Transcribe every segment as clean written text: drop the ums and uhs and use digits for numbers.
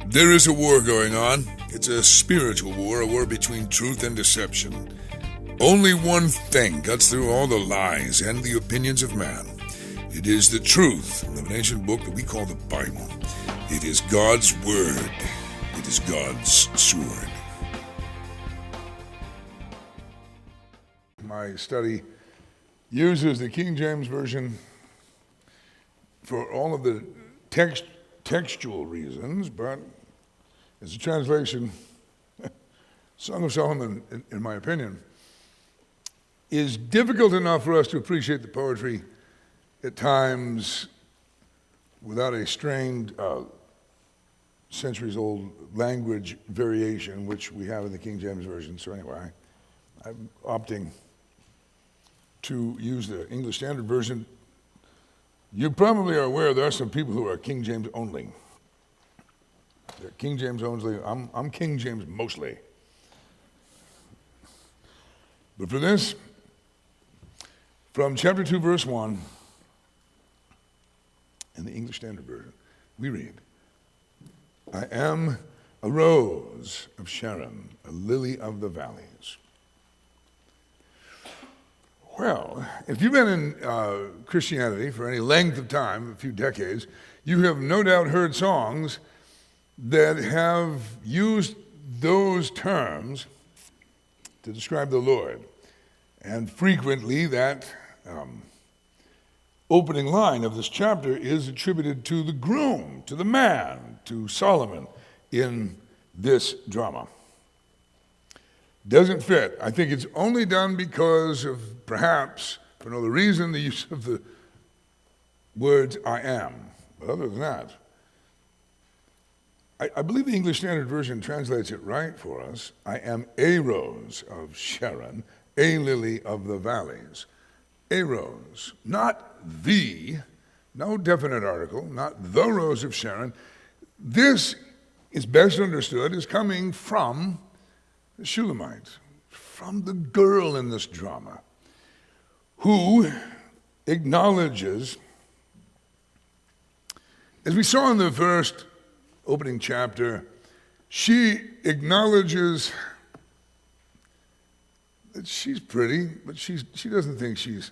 There is a war going on. It's a spiritual war, a war between truth and deception. Only one thing cuts through all the lies and the opinions of man. It is the truth of an ancient book that we call the Bible. It is God's Word. It is God's sword. My study uses the King James Version for all of the textual reasons, but as a translation, Song of Solomon, in my opinion, is difficult enough for us to appreciate the poetry at times without a strained, centuries-old language variation, which we have in the King James Version. So anyway, I'm opting to use the English Standard Version. You probably are aware there are some people who are King James only. They're King James only. I'm King James mostly. But for this, from chapter 2, verse 1, in the English Standard Version, we read, I am a rose of Sharon, a lily of the valleys. Well, if you've been in Christianity for any length of time, a few decades, you have no doubt heard songs that have used those terms to describe the Lord. And frequently that opening line of this chapter is attributed to the groom, to the man, to Solomon in this drama. Doesn't fit. I think it's only done because of, perhaps, for no other reason, the use of the words I am. But other than that, I believe the English Standard Version translates it right for us. I am a rose of Sharon, a lily of the valleys. A rose, not the, no definite article, not the rose of Sharon. This is best understood as coming from the Shulamite, from the girl in this drama, who acknowledges, as we saw in the first opening chapter, she acknowledges that she's pretty, but she doesn't think she's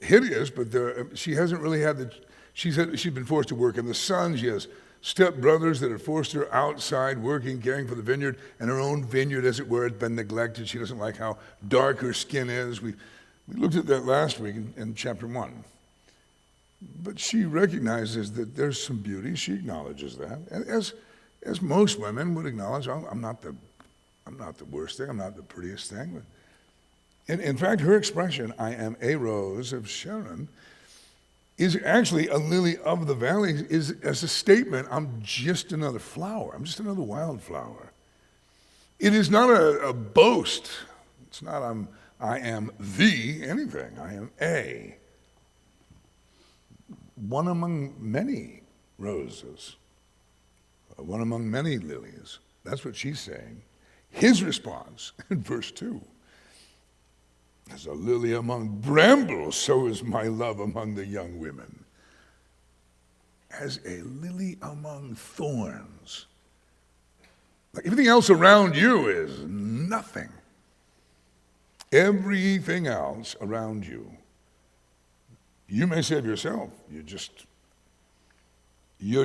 hideous, but she hasn't really had she's been forced to work in the sun. She has step-brothers that have forced her outside working, caring for the vineyard, and her own vineyard, as it were, has been neglected. She doesn't like how dark her skin is. We looked at that last week in chapter 1. But she recognizes that there's some beauty. She acknowledges that. And as most women would acknowledge, I'm not the worst thing, I'm not the prettiest thing. But in fact, her expression, I am a rose of Sharon, is actually a lily of the valley, is as a statement, I'm just another flower. I'm just another wildflower. It is not a boast. It's not I am the anything. I am a. One among many roses. One among many lilies. That's what she's saying. His response in verse 2, as a lily among brambles, so is my love among the young women. As a lily among thorns. Like everything else around you is nothing. Everything else around you, you may say of yourself, you're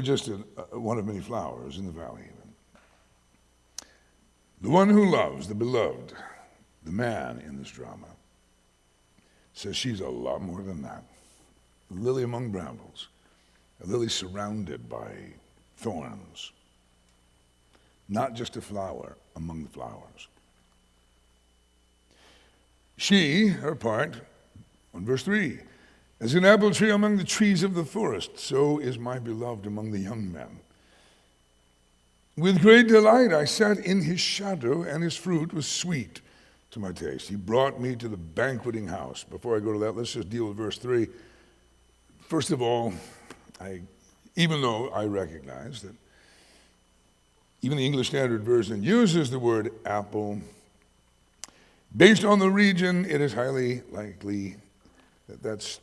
just one of many flowers in the valley. The one who loves, the beloved, the man in this drama, says she's a lot more than that. A lily among brambles, a lily surrounded by thorns, not just a flower among the flowers. She, her part, on verse 3, as an apple tree among the trees of the forest, so is my beloved among the young men. With great delight I sat in his shadow, and his fruit was sweet to my taste. He brought me to the banqueting house. Before I go to that, let's just deal with verse 3. First of all, even though I recognize that even the English Standard Version uses the word apple, based on the region, it is highly likely that that's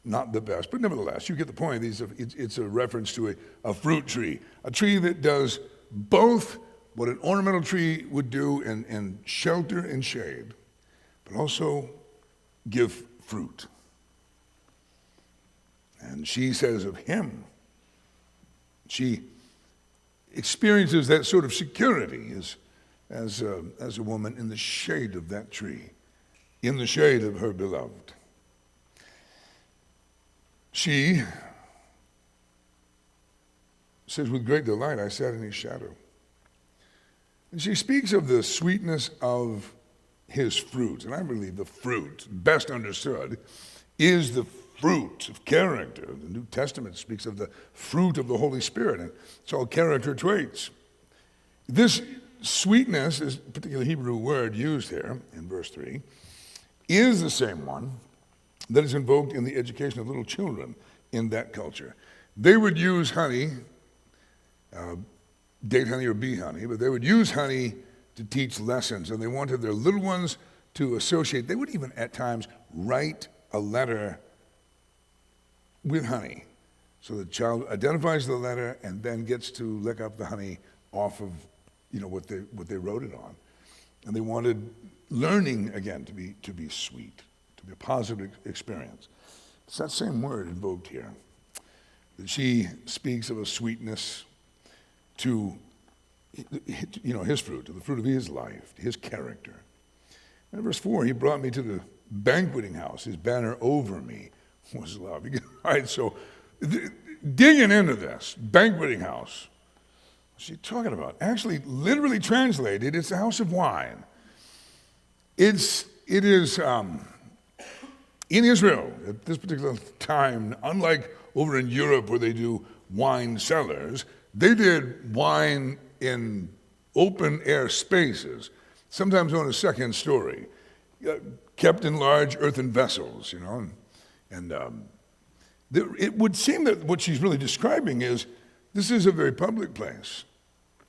not the best, but nevertheless, you get the point. It's a reference to a fruit tree, a tree that does both what an ornamental tree would do in shelter and shade, but also give fruit. And she says of him, she experiences that sort of security as a woman in the shade of that tree, in the shade of her beloved. She says, with great delight, I sat in his shadow. And she speaks of the sweetness of his fruit. And I believe the fruit, best understood, is the fruit of character. The New Testament speaks of the fruit of the Holy Spirit, and it's all character traits. This sweetness, is a particular Hebrew word used here in verse 3, is the same one that is invoked in the education of little children in that culture. They would use honey, date honey or bee honey, but they would use honey to teach lessons, and they wanted their little ones to associate. They would even at times write a letter with honey. So the child identifies the letter and then gets to lick up the honey off of what they wrote it on. And they wanted learning again to be sweet, to be a positive experience. It's that same word invoked here. That she speaks of a sweetness to his fruit, to the fruit of his life, to his character. And in verse 4, he brought me to the banqueting house. His banner over me was love. All right, so digging into this, banqueting house, what's she talking about? Actually, literally translated, it's the house of wine. It is in Israel at this particular time, unlike over in Europe where they do wine cellars, they did wine in open air spaces, sometimes on a second story, kept in large earthen vessels, and it would seem that what she's really describing is this is a very public place.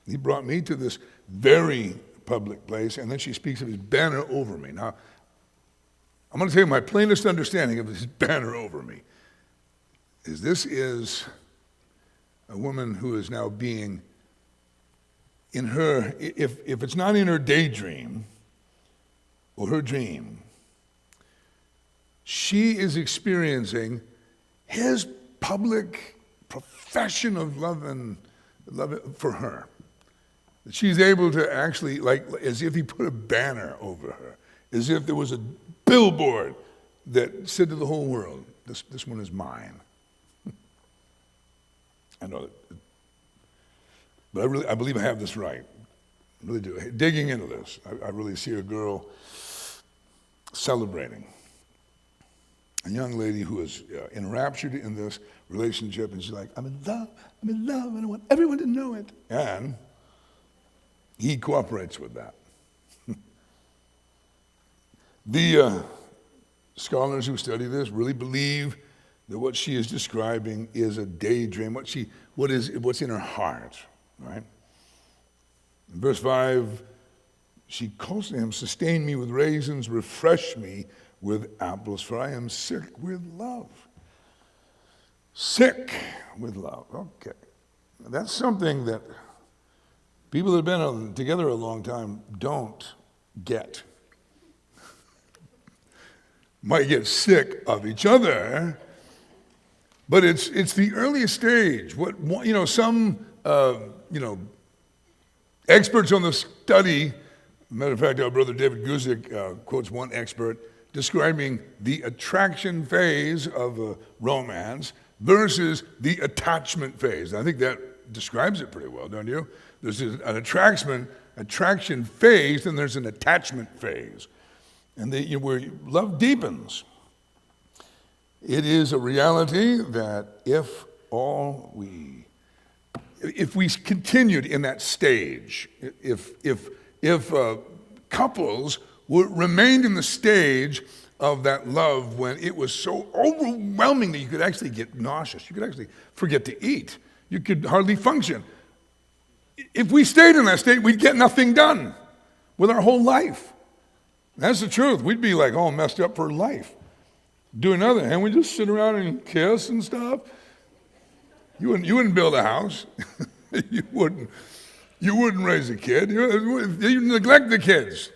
He brought me to this very public place, and then she speaks of his banner over me. Now, I'm going to tell you my plainest understanding of his banner over me is this is a woman who is now being in her, if it's not in her daydream or her dream, she is experiencing his public profession of love for her. She's able to actually, as if he put a banner over her, as if there was a billboard that said to the whole world, this one is mine. I know that, but I believe I have this right. I really do. Digging into this, I really see a girl celebrating. A young lady who is enraptured in this relationship, and she's like, I'm in love, and I want everyone to know it. And he cooperates with that. The scholars who study this really believe that what she is describing is a daydream, what's in her heart, right? In verse 5, she calls to him, sustain me with raisins, refresh me with apples, for I am sick with love. Sick with love, okay. That's something that people that have been together a long time don't get. Might get sick of each other, but it's the earliest stage. Some experts on the study. Matter of fact, our brother David Guzik quotes one expert describing the attraction phase of a romance versus the attachment phase. I think that describes it pretty well, don't you? There's an attraction phase, and there's an attachment phase. And where love deepens. It is a reality that if we continued in that stage, if couples remained in the stage of that love when it was so overwhelming that you could actually get nauseous, you could actually forget to eat, you could hardly function. If we stayed in that state, we'd get nothing done with our whole life. That's the truth. We'd be like all messed up for life. Do another hand, we just sit around and kiss and stuff. You wouldn't build a house. You wouldn't raise a kid. You neglect the kids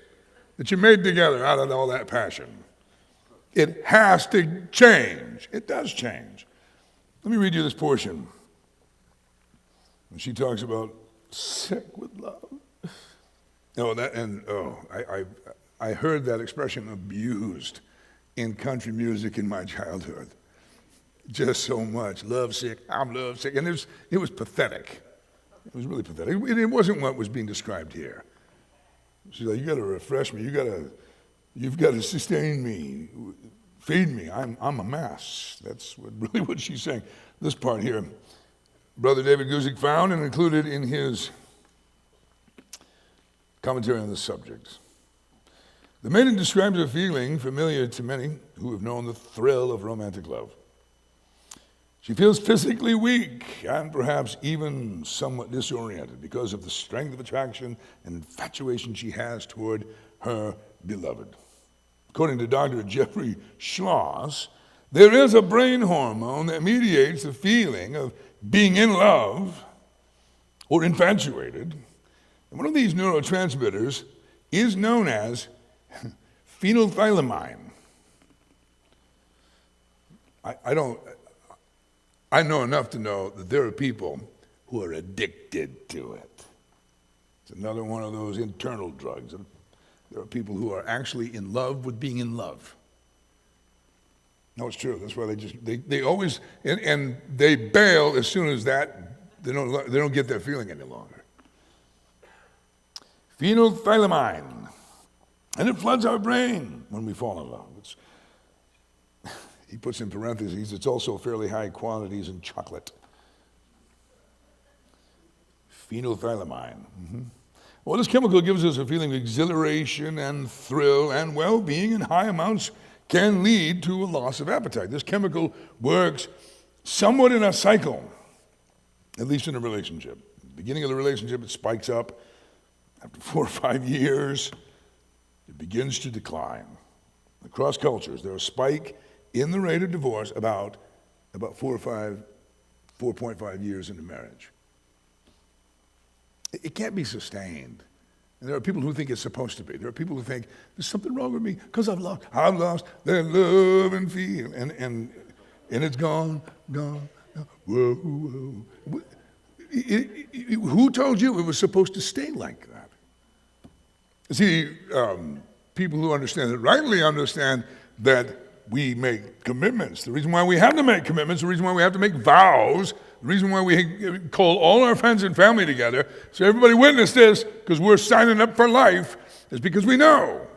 that you made together out of all that passion. It has to change. It does change. Let me read you this portion. When she talks about sick with love. I heard that expression abused in country music in my childhood. Just so much. Love sick, I'm love sick. And it was pathetic. It was really pathetic. It wasn't what was being described here. She's like, you got to refresh me. You've got to sustain me. Feed me. I'm a mess. That's really what she's saying. This part here, Brother David Guzik found and included in his commentary on this subject. The maiden describes a feeling familiar to many who have known the thrill of romantic love. She feels physically weak and perhaps even somewhat disoriented because of the strength of attraction and infatuation she has toward her beloved. According to Dr. Jeffrey Schloss, there is a brain hormone that mediates the feeling of being in love or infatuated. And one of these neurotransmitters is known as phenethylamine. I know enough to know that there are people who are addicted to it. It's another one of those internal drugs. There are people who are actually in love with being in love. No, it's true. That's why they always, and they bail as soon as that, they don't get that feeling any longer. Phenethylamine. And it floods our brain when we fall in love. He puts in parentheses, it's also fairly high quantities in chocolate. Phenethylamine. Mm-hmm. Well, this chemical gives us a feeling of exhilaration and thrill and well-being, and high amounts can lead to a loss of appetite. This chemical works somewhat in a cycle, at least in a relationship. At the beginning of the relationship, it spikes up. After 4 or 5 years, it begins to decline. Across cultures, there's a spike in the rate of divorce about 4.5 years into marriage. It can't be sustained. And there are people who think it's supposed to be. There are people who think there's something wrong with me because I've lost that love and feel. And it's gone. Whoa. Who told you it was supposed to stay like that? See, people who understand it rightly understand that we make commitments. The reason why we have to make commitments, the reason why we have to make vows, the reason why we call all our friends and family together, so everybody witness this, because we're signing up for life, is because we know,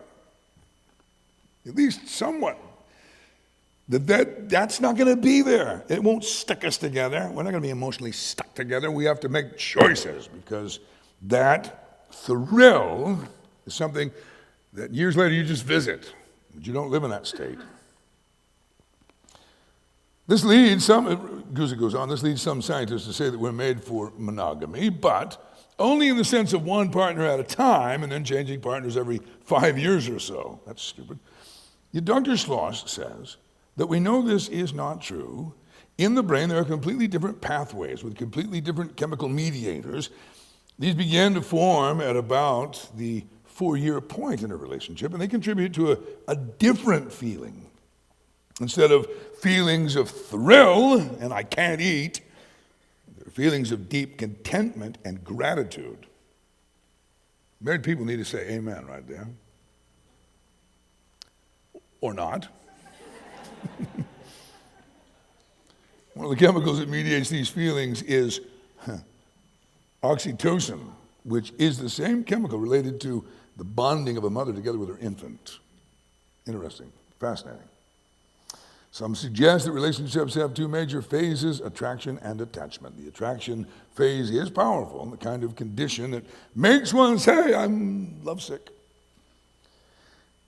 at least somewhat, that's not going to be there. It won't stick us together. We're not going to be emotionally stuck together. We have to make choices, because that thrill is something that years later you just visit, but you don't live in that state. This leads Guzik goes on, this leads some scientists to say that we're made for monogamy, but only in the sense of one partner at a time and then changing partners every 5 years or so. That's stupid. Yet Dr. Schloss says that we know this is not true. In the brain, there are completely different pathways with completely different chemical mediators. These begin to form at about the 4-year point in a relationship, and they contribute to a different feeling. Instead of feelings of thrill and I can't eat, there are feelings of deep contentment and gratitude. Married people need to say amen right there. Or not. One of the chemicals that mediates these feelings is oxytocin, which is the same chemical related to the bonding of a mother together with her infant. Interesting, fascinating. Some suggest that relationships have 2 major phases, attraction and attachment. The attraction phase is powerful, and the kind of condition that makes one say, I'm lovesick.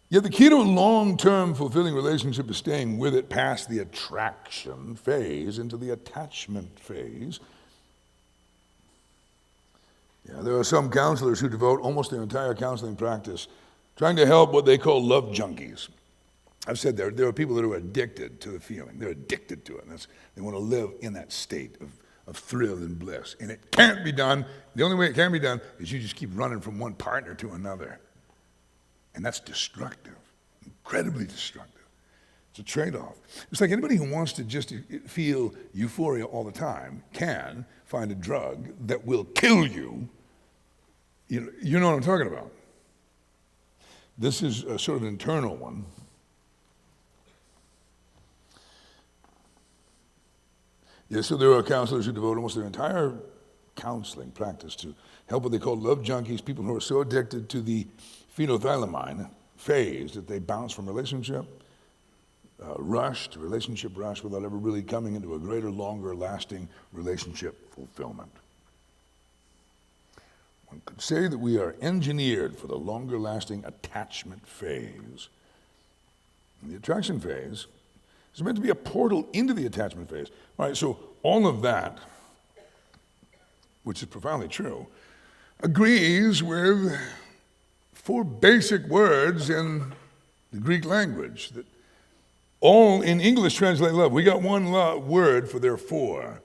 Yet the key to a long-term fulfilling relationship is staying with it past the attraction phase into the attachment phase. Yeah, there are some counselors who devote almost their entire counseling practice trying to help what they call love junkies. I've said there are people that are addicted to the feeling. They're addicted to it. And they want to live in that state of thrill and bliss. And it can't be done. The only way it can be done is you just keep running from one partner to another. And that's destructive, incredibly destructive. It's a trade-off. It's like anybody who wants to just feel euphoria all the time can find a drug that will kill you. You know what I'm talking about. This is a sort of an internal one. Yeah, so there are counselors who devote almost their entire counseling practice to help what they call love junkies, people who are so addicted to the phenethylamine phase that they bounce from relationship rush to relationship rush without ever really coming into a greater, longer lasting relationship fulfillment. One could say that we are engineered for the longer lasting attachment phase. And the attraction phase is meant to be a portal into the attachment phase. All right, so all of that, which is profoundly true, agrees with 4 basic words in the Greek language that all in English translate love. We got one word for their 4.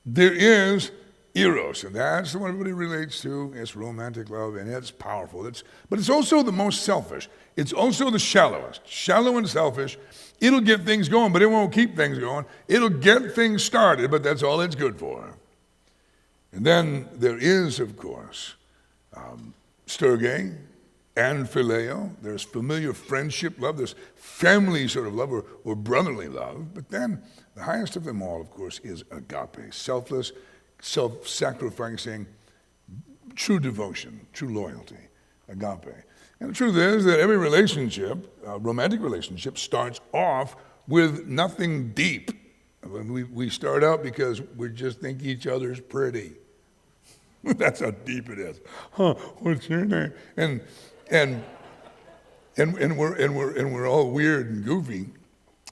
There is eros, and that's the one everybody relates to. It's romantic love, and it's powerful. But it's also the most selfish. It's also the shallowest. Shallow and selfish. It'll get things going, but it won't keep things going. It'll get things started, but that's all it's good for. And then there is, of course, storge and phileo. There's familiar friendship love. There's family sort of love or brotherly love. But then the highest of them all, of course, is agape, selfless, self-sacrificing, true devotion, true loyalty, agape. And the truth is that every relationship, romantic relationship, starts off with nothing deep. We start out because we just think each other's pretty. That's how deep it is. Huh? What's your name? And we're all weird and goofy,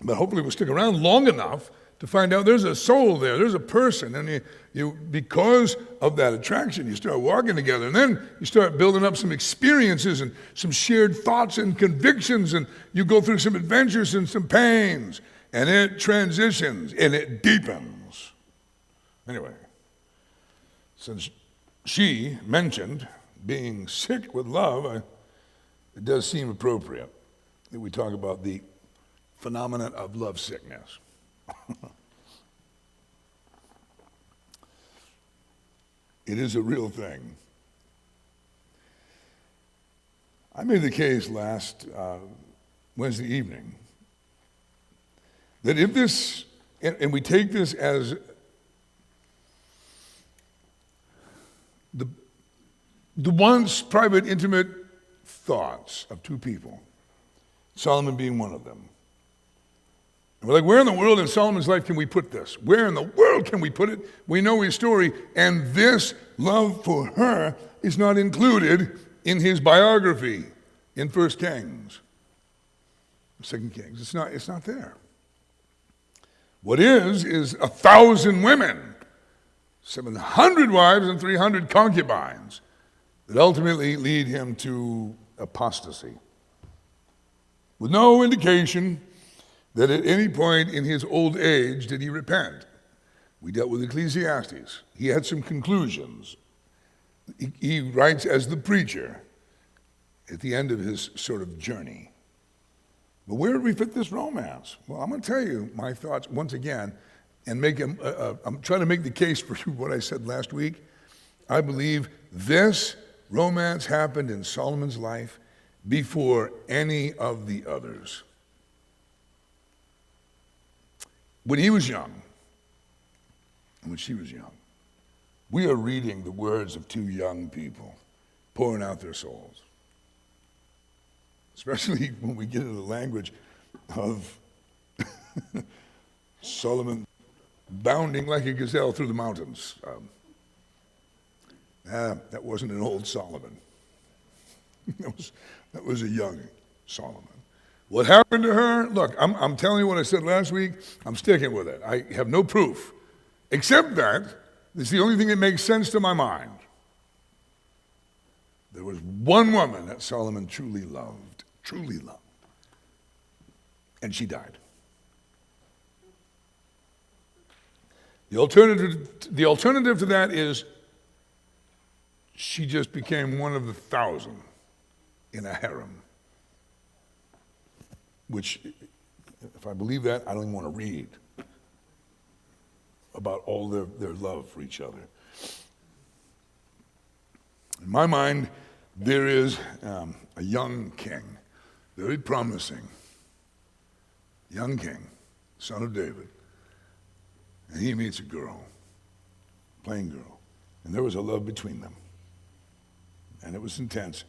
but hopefully we'll stick around long enough to find out there's a soul there, there's a person, and you because of that attraction, you start walking together, and then you start building up some experiences and some shared thoughts and convictions, and you go through some adventures and some pains, and it transitions and it deepens. Anyway, since she mentioned being sick with love, it does seem appropriate that we talk about the phenomenon of love sickness. It is a real thing. I made the case last Wednesday evening that if this, and we take this as the once private, intimate thoughts of 2 people, Solomon being one of them. And we're like, where in the world in Solomon's life can we put this? Where in the world can we put it? We know his story, and this love for her is not included in his biography in 1 Kings, 2 Kings. It's not there. What is 1,000 women, 700 wives, and 300 concubines that ultimately lead him to apostasy, with no indication that at any point in his old age did he repent. We dealt with Ecclesiastes. He had some conclusions. He writes as the preacher at the end of his sort of journey. But where did we fit this romance? Well, I'm going to tell you my thoughts once again, and I'm trying to make the case for what I said last week. I believe this romance happened in Solomon's life before any of the others. When he was young, and when she was young, we are reading the words of 2 young people pouring out their souls. Especially when we get into the language of Solomon bounding like a gazelle through the mountains. That wasn't an old Solomon. that was a young Solomon. What happened to her? Look, I'm telling you what I said last week. I'm sticking with it. I have no proof, except that it's the only thing that makes sense to my mind. There was one woman that Solomon truly loved, and she died. The alternative to that is she just became one of the 1,000 in a harem, which, if I believe that, I don't even want to read about all their love for each other. In my mind, there is a young king, very promising, young king, son of David, and he meets a girl, plain girl, and there was a love between them, and it was intense.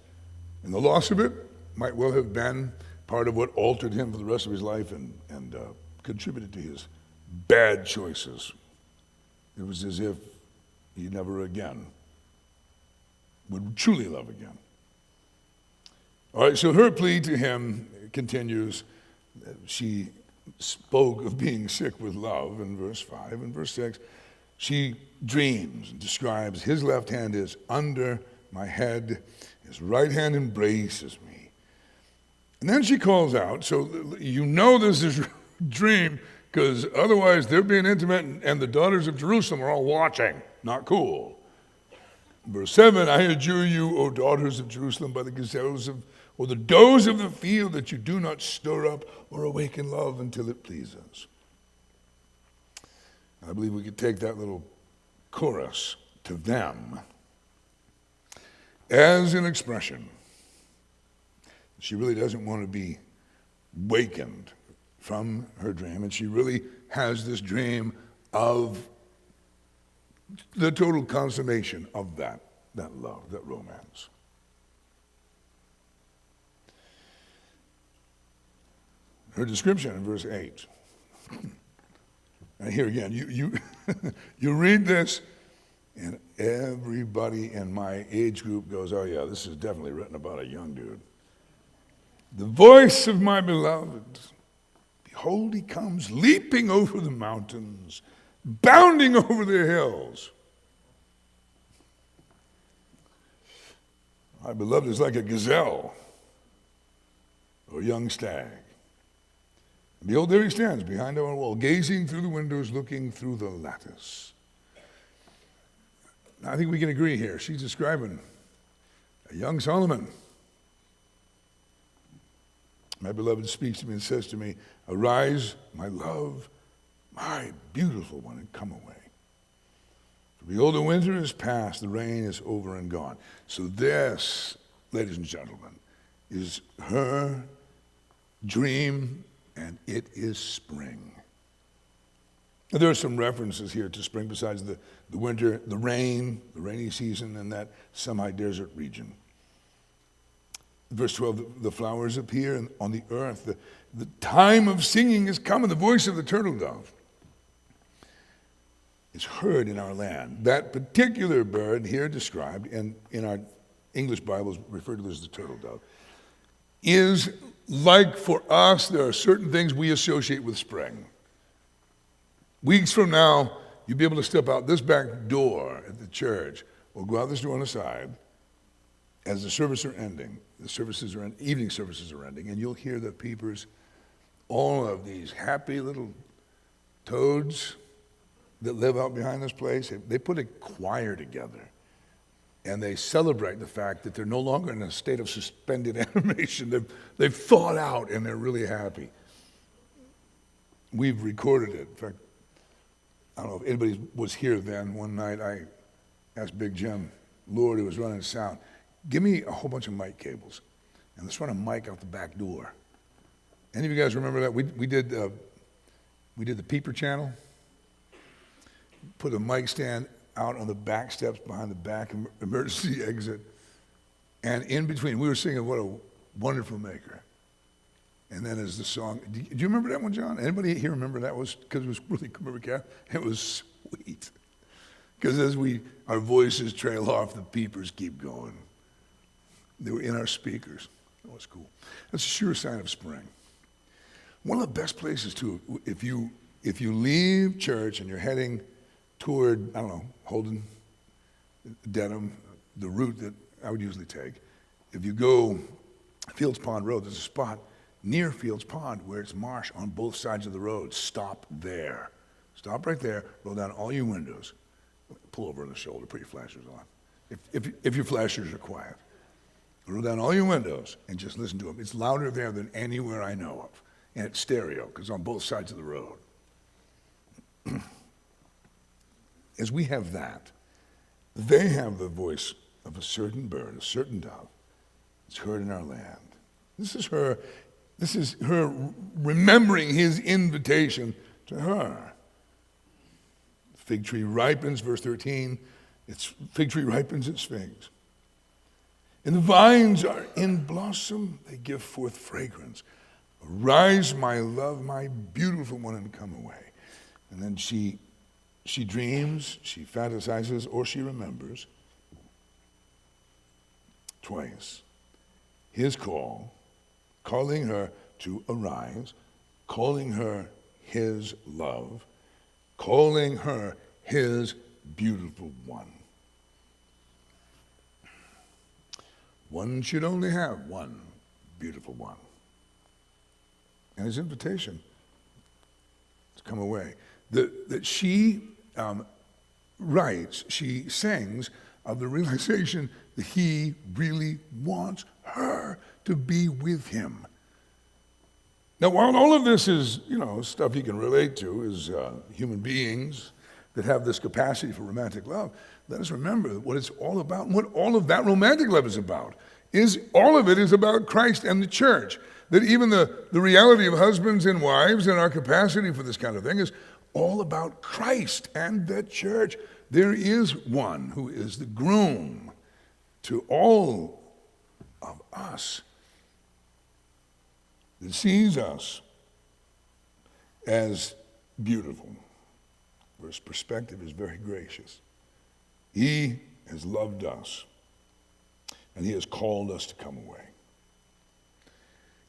And the loss of it might well have been part of what altered him for the rest of his life and contributed to his bad choices. It was as if he never again would truly love again. All right, so her plea to him continues. She spoke of being sick with love in verse 5. In verse 6, she dreams and describes his left hand is under my head, his right hand embraces me. And then she calls out, so you know this is a dream, because otherwise they're being intimate and the daughters of Jerusalem are all watching. Not cool. Verse 7, I adjure you, O daughters of Jerusalem, by the gazelles or the does of the field, that you do not stir up or awaken love until it pleases. I believe we could take that little chorus to them as an expression. She really doesn't want to be wakened from her dream, and she really has this dream of the total consummation of that love, that romance. Her description in verse 8. And here again, you read this, and everybody in my age group goes, oh yeah, this is definitely written about a young dude. The voice of my beloved, behold, he comes leaping over the mountains, bounding over the hills. My beloved is like a gazelle or a young stag. And behold, there he stands behind our wall, gazing through the windows, looking through the lattice. Now, I think we can agree here. She's describing a young Solomon. My beloved speaks to me and says to me, arise, my love, my beautiful one, and come away. For behold, the winter is past, the rain is over and gone. So this, ladies and gentlemen, is her dream, and it is spring. Now, there are some references here to spring besides the winter, the rainy season, and that semi-desert region. Verse 12, the flowers appear on the earth. The time of singing is come, and the voice of the turtle dove is heard in our land. That particular bird here described, and in our English Bibles referred to as the turtle dove, is like for us, there are certain things we associate with spring. Weeks from now, you'll be able to step out this back door at the church, or go out this door on the side, as the services are ending, evening services are ending, and you'll hear the peepers, all of these happy little toads that live out behind this place. They put a choir together, and they celebrate the fact that they're no longer in a state of suspended animation. They've thawed out, and they're really happy. We've recorded it. In fact, I don't know if anybody was here then. One night I asked Big Jim, Lord, who was running sound, give me a whole bunch of mic cables, and let's run a mic out the back door. Any of you guys remember that? We did the Peeper channel. Put a mic stand out on the back steps behind the back emergency exit, and in between, we were singing "What a Wonderful Maker." And then as the song, do you remember that one, John? Anybody here remember that? Because it was really, it was sweet. Because as our voices trail off, the peepers keep going. They were in our speakers. That was cool. That's a sure sign of spring. One of the best places too, if you leave church and you're heading toward, I don't know, Holden, Dedham, the route that I would usually take. If you go Fields Pond Road, there's a spot near Fields Pond, where it's marsh on both sides of the road. Stop there. Stop right there, roll down all your windows, pull over on the shoulder, put your flashers on. If your flashers are quiet. Roll down all your windows and just listen to them. It's louder there than anywhere I know of. And it's stereo, because on both sides of the road. As we have that, they have the voice of a certain bird, a certain dove. It's heard in our land. This is her remembering his invitation to her. The fig tree ripens, verse 13. Its fig tree ripens its figs. And the vines are in blossom, they give forth fragrance. Arise, my love, my beautiful one, and come away. And then she dreams, she fantasizes, or she remembers twice his call, calling her to arise, calling her his love, calling her his beautiful one. One should only have one beautiful one. And his invitation to come away. That she writes, she sings of the realization that he really wants her to be with him. Now, while all of this is, stuff you can relate to as human beings that have this capacity for romantic love, let us remember what it's all about and what all of that romantic love is about. All of it is about Christ and the church. That even the reality of husbands and wives and our capacity for this kind of thing is all about Christ and the church. There is one who is the groom to all of us, that sees us as beautiful, where his perspective is very gracious. He has loved us, and he has called us to come away.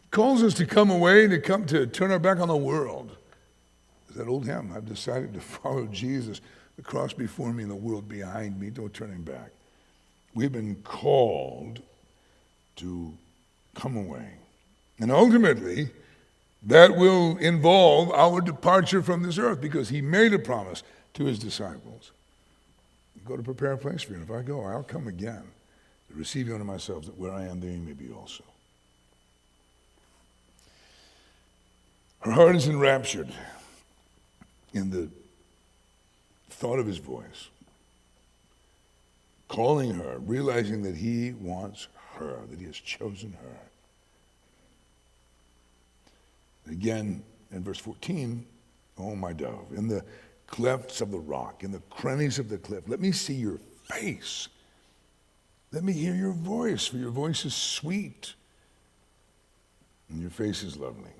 He calls us to come away, to turn our back on the world. There's that old hymn, I've decided to follow Jesus, the cross before me and the world behind me, don't turn him back. We've been called to come away. And ultimately, that will involve our departure from this earth, because he made a promise to his disciples. Go to prepare a place for you, and if I go, I'll come again to receive you unto myself, that where I am, there you may be also. Her heart is enraptured in the thought of his voice, calling her, realizing that he wants her, that he has chosen her. Again, in verse 14, oh my dove, in the clefts of the rock, in the crannies of the cliff, let me see your face. Let me hear your voice, for your voice is sweet, and your face is lovely.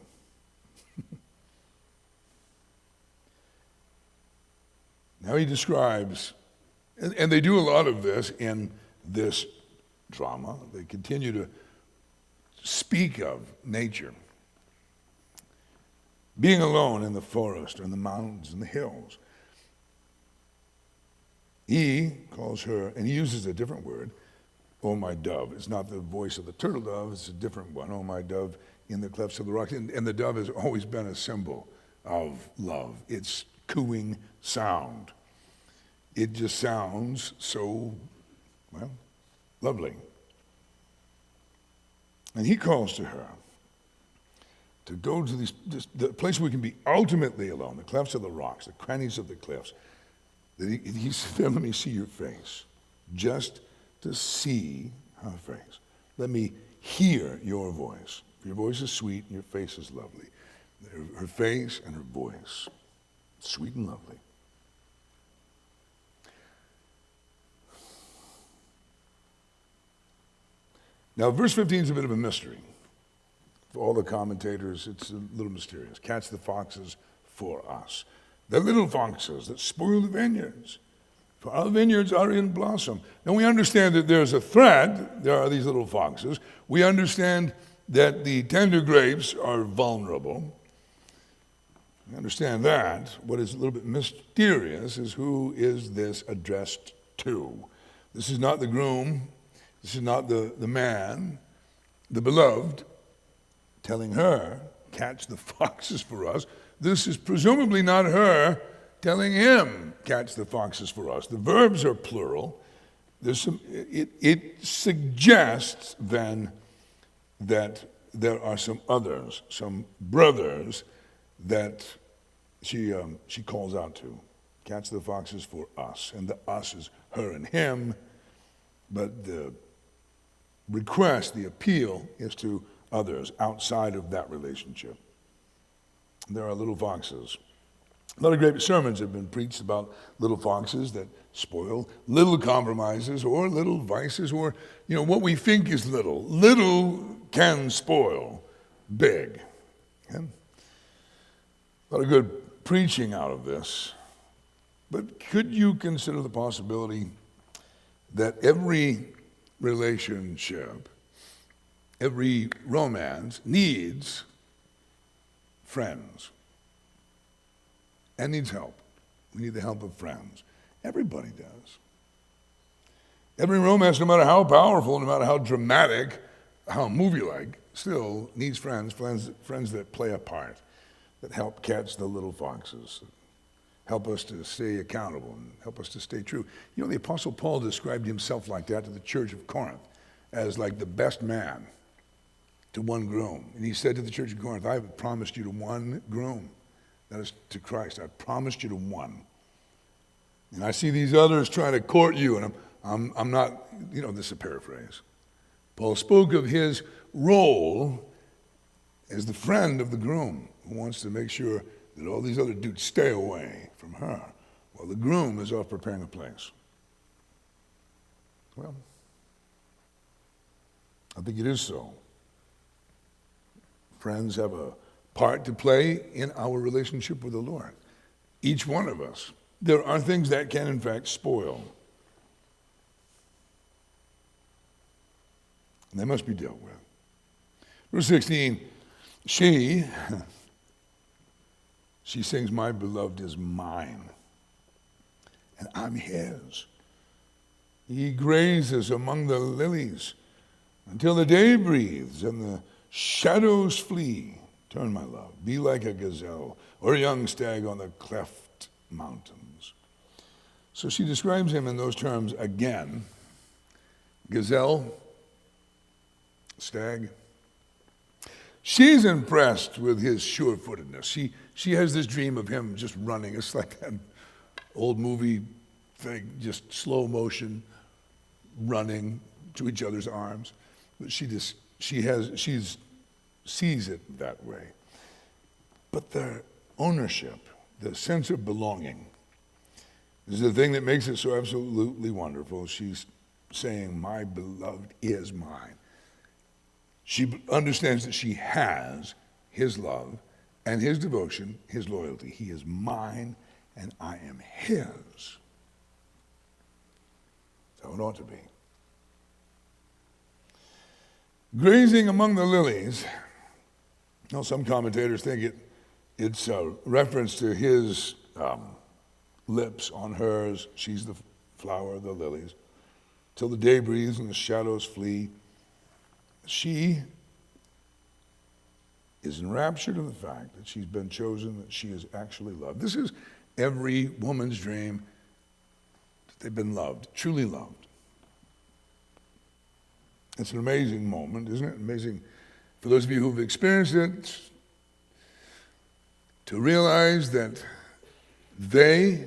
Now he describes, and they do a lot of this in this drama. They continue to speak of nature. Being alone in the forest or in the mountains and the hills. He calls her, and he uses a different word, oh my dove. It's not the voice of the turtle dove, it's a different one. Oh my dove in the clefts of the rock. And the dove has always been a symbol of love. It's cooing sound. It just sounds so, lovely. And he calls to her to go to the place where we can be ultimately alone, the clefts of the rocks, the crannies of the cliffs. That he said, let me see your face, just to see her face. Let me hear your voice. Your voice is sweet and your face is lovely. Her face and her voice, sweet and lovely. Now, verse 15 is a bit of a mystery. For all the commentators, it's a little mysterious. Catch the foxes for us. The little foxes that spoil the vineyards. For our vineyards are in blossom. Now, we understand that there's a threat. There are these little foxes. We understand that the tender grapes are vulnerable. We understand that. What is a little bit mysterious is who is this addressed to. This is not the groom. This is not the man, the beloved. telling her, catch the foxes for us. This is presumably not her telling him, catch the foxes for us. The verbs are plural. It suggests then that there are some others, some brothers that she calls out to. Catch the foxes for us. And the us is her and him, but the request, the appeal, is to others outside of that relationship. There are little foxes. A lot of great sermons have been preached about little foxes that spoil, little compromises or little vices, or what we think is little. Little can spoil big. Okay? A lot of good preaching out of this. But could you consider the possibility that every relationship, every romance needs friends and needs help? We need the help of friends. Everybody does. Every romance, no matter how powerful, no matter how dramatic, how movie-like, still needs friends that play a part, that help catch the little foxes, help us to stay accountable and help us to stay true. The Apostle Paul described himself like that to the church of Corinth, as like the best man to one groom. And he said to the church of Corinth, I have promised you to one groom. That is to Christ. I promised you to one. And I see these others trying to court you, and I'm not, this is a paraphrase. Paul spoke of his role as the friend of the groom who wants to make sure that all these other dudes stay away from her while the groom is off preparing a place. Well, I think it is so. Friends have a part to play in our relationship with the Lord. Each one of us. There are things that can, in fact, spoil. And they must be dealt with. Verse 16, she sings, my beloved is mine, and I'm his. He grazes among the lilies until the day breathes and the shadows flee. Turn, my love, be like a gazelle or a young stag on the cleft mountains. So she describes him in those terms again. Gazelle, stag. She's impressed with his sure-footedness. She has this dream of him just running. It's like that old movie thing, just slow motion, running to each other's arms. But she sees it that way. But the ownership, the sense of belonging, is the thing that makes it so absolutely wonderful. She's saying, my beloved is mine. She understands that she has his love and his devotion, his loyalty. He is mine and I am his. So it ought to be. Grazing among the lilies. Now, some commentators think it's a reference to his lips on hers. She's the flower of the lilies. Till the day breathes and the shadows flee. She is enraptured in the fact that she's been chosen, that she is actually loved. This is every woman's dream, that they've been loved, truly loved. It's an amazing moment, isn't it? Amazing for those of you who've experienced it, to realize that they,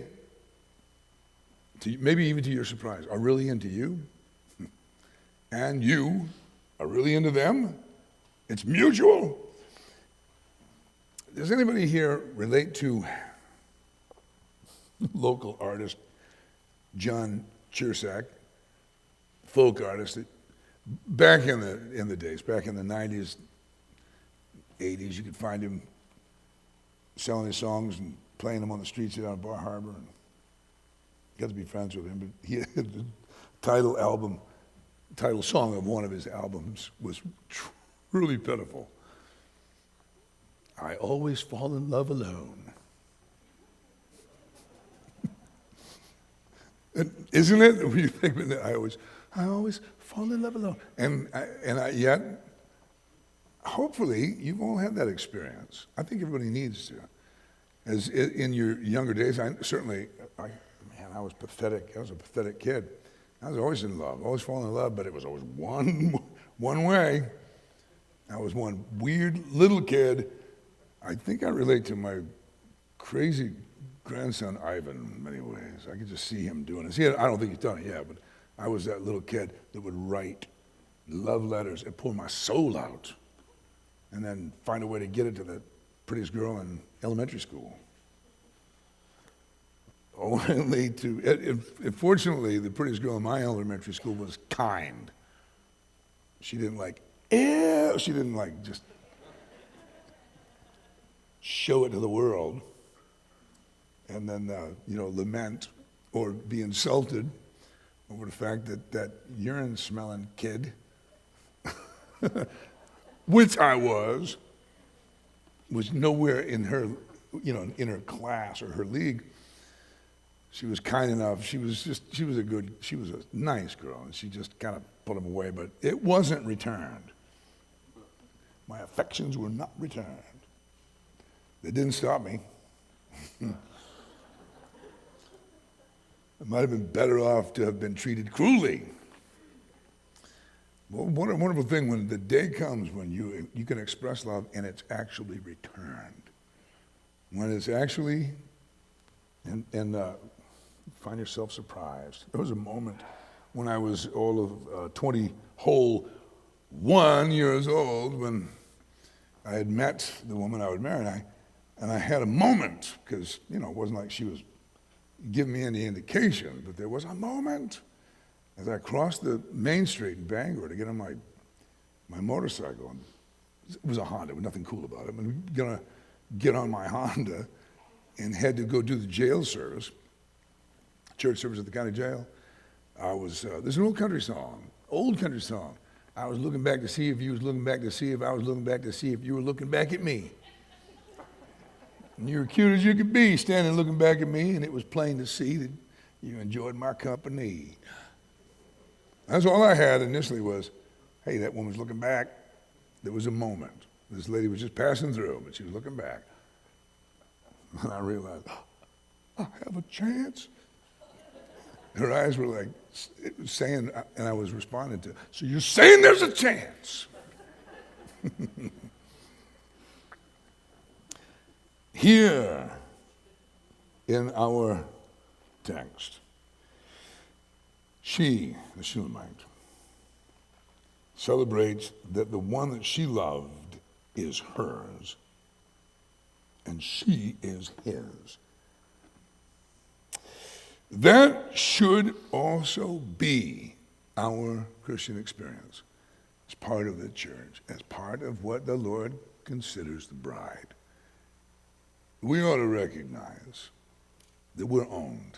maybe even to your surprise, are really into you, and you are really into them. It's mutual. Does anybody here relate to local artist John Chirsak, folk artist that back in the days, back in the 90s, 80s, you could find him selling his songs and playing them on the streets down at Bar Harbor. And got to be friends with him, but he had the title song of one of his albums was truly pitiful. I always fall in love alone. Isn't it? When you think of it, I always fall in love alone. And yet, hopefully you've all had that experience. I think everybody needs to. As in your younger days, I was pathetic. I was a pathetic kid. I was always in love, always falling in love, but it was always one way. I was one weird little kid. I think I relate to my crazy grandson Ivan in many ways. I could just see him doing this. I don't think he's done it yet, but I was that little kid that would write love letters and pour my soul out and then find a way to get it to the prettiest girl in elementary school. Fortunately, the prettiest girl in my elementary school was kind. She didn't she didn't just show it to the world and then, lament or be insulted over the fact that urine-smelling kid, which I was nowhere in her, in her class or her league. She was kind enough. She was a nice girl, and she just kind of put him away, but it wasn't returned. My affections were not returned. They didn't stop me. I might have been better off to have been treated cruelly. Well, what a wonderful thing when the day comes when you can express love and it's actually returned. When it's actually, and find yourself surprised. There was a moment when I was all of 21 years old when I had met the woman I would marry, and I had a moment, because, it wasn't like she was giving me any indication, but there was a moment as I crossed the main street in Bangor to get on my motorcycle. And it was a Honda, there was nothing cool about it. I'm gonna get on my Honda and had to go do the jail service, church service at the county jail. There's an old country song. I was looking back to see if you was looking back to see if I was looking back to see if you were looking back at me. And you were cute as you could be, standing looking back at me, and it was plain to see that you enjoyed my company. That's all I had initially was, hey, that woman's looking back. There was a moment. This lady was just passing through, but she was looking back. And I realized, I have a chance. Her eyes were like saying, and I was responding to, so you're saying there's a chance? Here in our text, she, the Shulamite, celebrates that the one that she loved is hers, and she is his. That should also be our Christian experience as part of the church, as part of what the Lord considers the bride. We ought to recognize that we're owned,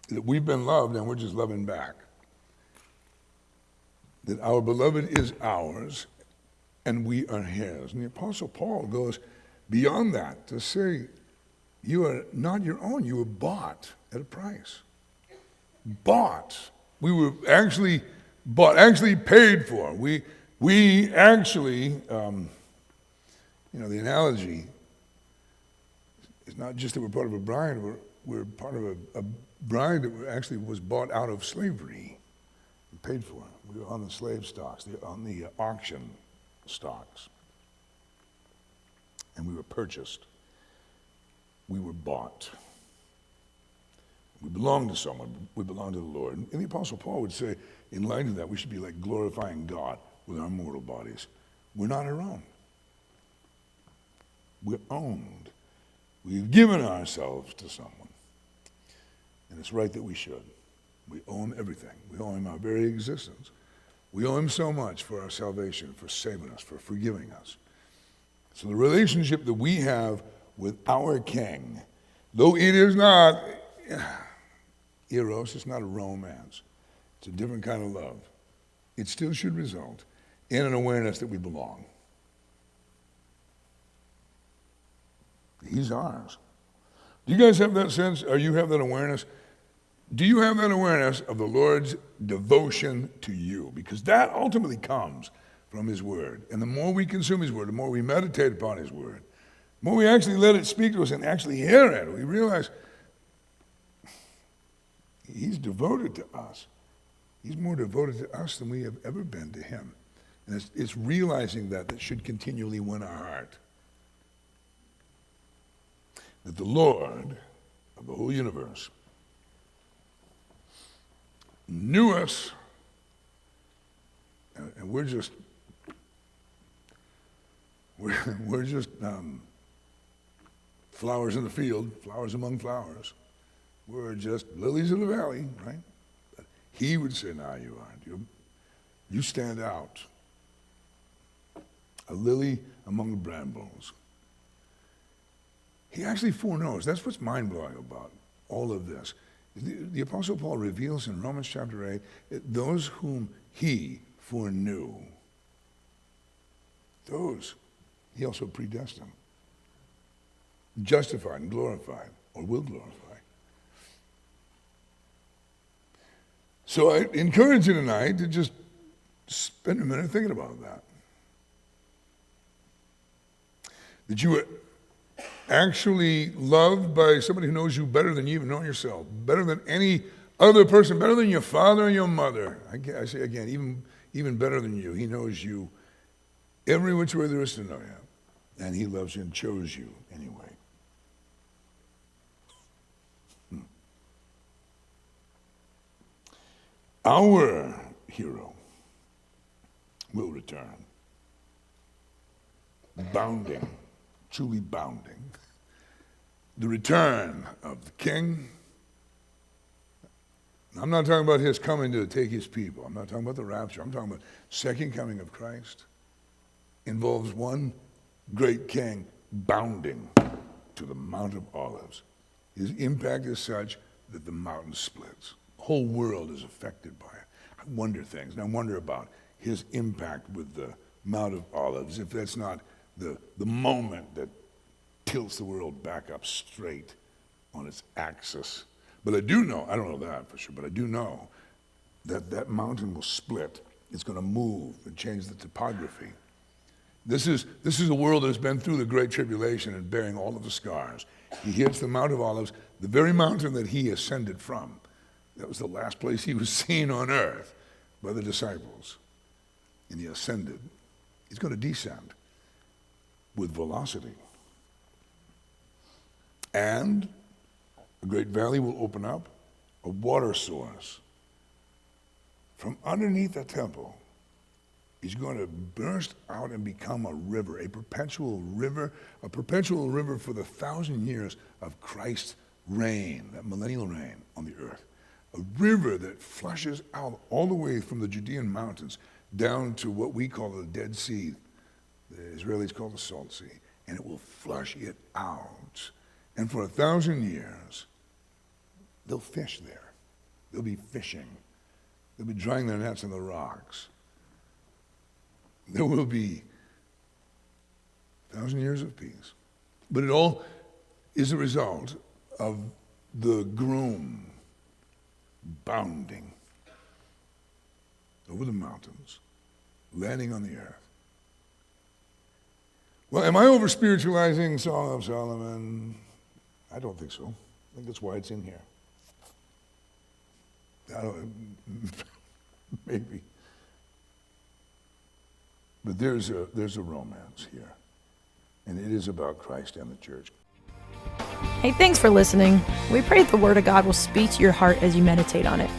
that we've been loved and we're just loving back, that our beloved is ours and we are his. And the Apostle Paul goes beyond that to say, you are not your own, you were bought at a price. Bought. We were actually bought, actually paid for. We actually, the analogy is not just that we're part of a bride, we're part of a bride that actually was bought out of slavery and paid for. We were on the slave stocks, on the auction stocks. And we were purchased. We were bought. We belong to someone. We belong to the Lord. And the Apostle Paul would say, in light of that, we should be like glorifying God with our mortal bodies. We're not our own. We're owned. We've given ourselves to someone. And it's right that we should. We owe him everything. We owe him our very existence. We owe him so much for our salvation, for saving us, for forgiving us. So the relationship that we have with our King, though it is not eros, it's not a romance, it's a different kind of love, it still should result in an awareness that we belong. He's ours. Do you guys have that sense, or you have that awareness? Do you have that awareness of the Lord's devotion to you? Because that ultimately comes from his word. And the more we consume his word, the more we meditate upon his word, the more we actually let it speak to us and actually hear it, we realize he's devoted to us. He's more devoted to us than we have ever been to him. And it's realizing that should continually win our heart. That the Lord of the whole universe knew us, and we're just flowers in the field, flowers among flowers. We're just lilies of the valley, right? But he would say, "No, you aren't. You stand out. A lily among the brambles." He actually foreknows. That's what's mind-blowing about all of this. The Apostle Paul reveals in Romans chapter 8, those whom he foreknew, those he also predestined, justified and glorified, or will glorify. So I encourage you tonight to just spend a minute thinking about that. That you were actually loved by somebody who knows you better than you even know yourself, better than any other person, better than your father and your mother. I say again, even better than you. He knows you every which way there is to know you, and he loves you and chose you anyway. Our hero will return, bounding, truly bounding. The return of the king. I'm not talking about his coming to take his people. I'm not talking about the rapture. I'm talking about second coming of Christ. Involves one great king bounding to the Mount of Olives. His impact is such that the mountain splits. The whole world is affected by it. I wonder things, and I wonder about his impact with the Mount of Olives, if that's not the moment that tilts the world back up straight on its axis. But I do know, I don't know that for sure, but I do know that that mountain will split. It's going to move and change the topography. This is a world that has been through the Great Tribulation and bearing all of the scars. He hits the Mount of Olives, the very mountain that he ascended from. That was the last place he was seen on earth by the disciples. And he ascended. He's going to descend with velocity. And a great valley will open up, a water source. From underneath the temple is going to burst out and become a river, a perpetual river for the 1,000 years of Christ's reign, that millennial reign on the earth. A river that flushes out all the way from the Judean mountains down to what we call the Dead Sea. The Israelis call the Salt Sea. And it will flush it out. And for 1,000 years, they'll fish there. They'll be fishing. They'll be drying their nets on the rocks. There will be 1,000 years of peace. But it all is a result of the groom bounding over the mountains, landing on the earth. Well, am I over-spiritualizing Song of Solomon? I don't think so. I think that's why it's in here. Maybe. But there's a romance here, and it is about Christ and the church. Hey, thanks for listening. We pray that the Word of God will speak to your heart as you meditate on it.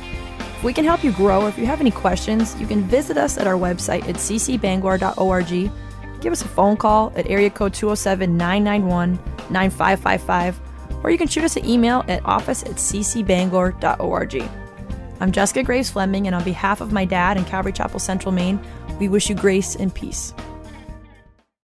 If we can help you grow, or if you have any questions, you can visit us at our website at ccbangor.org. Give us a phone call at area code 207-991-9555, or you can shoot us an email at office@ccbangor.org. I'm Jessica Graves Fleming, and on behalf of my dad and Calvary Chapel Central, Maine, we wish you grace and peace.